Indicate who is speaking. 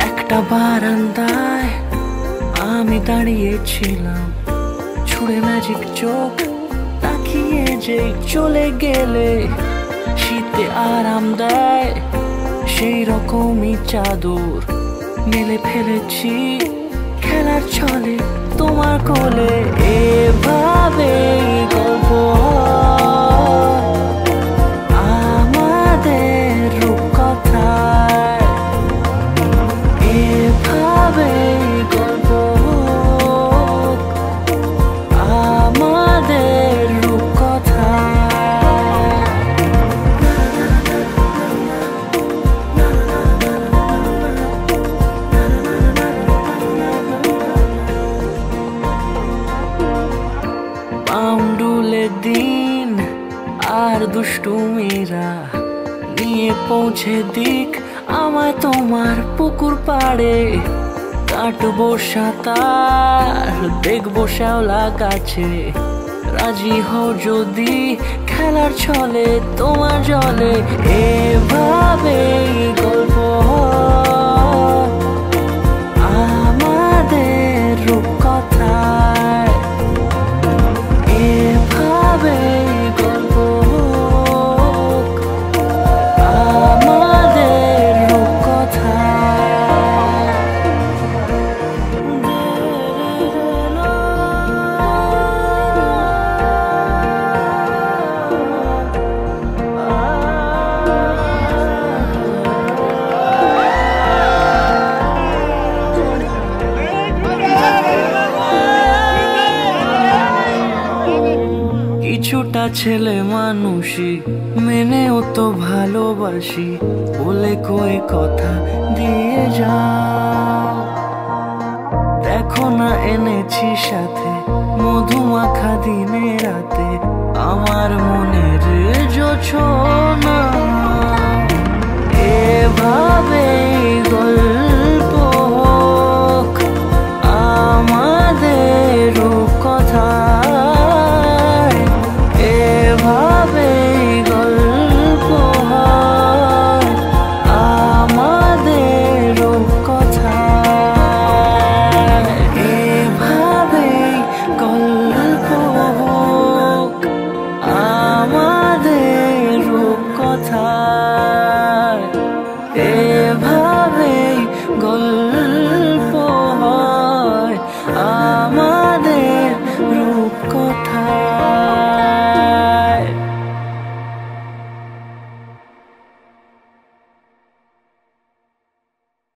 Speaker 1: একটা বারান্দায় আমি দাঁড়িয়েছিলাম, ছুঁড়ে ম্যাজিক চোখ তাকিয়ে যে চলে গেলে শীতে আরাম দেয় সেই রকমই চাদর মেলে ফেলেছি খেলার ছলে তোমার কোলে। এভাবে গল্প আমাদের রূপকথায়, এভাবে গল্প আমাদের রূপকথায়। পাউন্ডুলে দিন আর দুষ্টুমিরা নিয়ে পৌঁছে দিক আমায় তোমার পুকুর পাড়ে। কাটবো সাঁতার, দেখবো শ্যাওলা গাছে, রাজি হও যদি খেলার ছলে তোমার জলে। এভাবে গল্প আমাদের রূপকথায়, এভাবে গল্প আমাদের রূপকথায়। কিছুটা ছেলে মানুষই মেনেও তো ভালোবাসি, বলে কয়ে কথা দিয়ে যাও। দেখো না এনেছি সাথে মধুমাখা দিনে রাতে,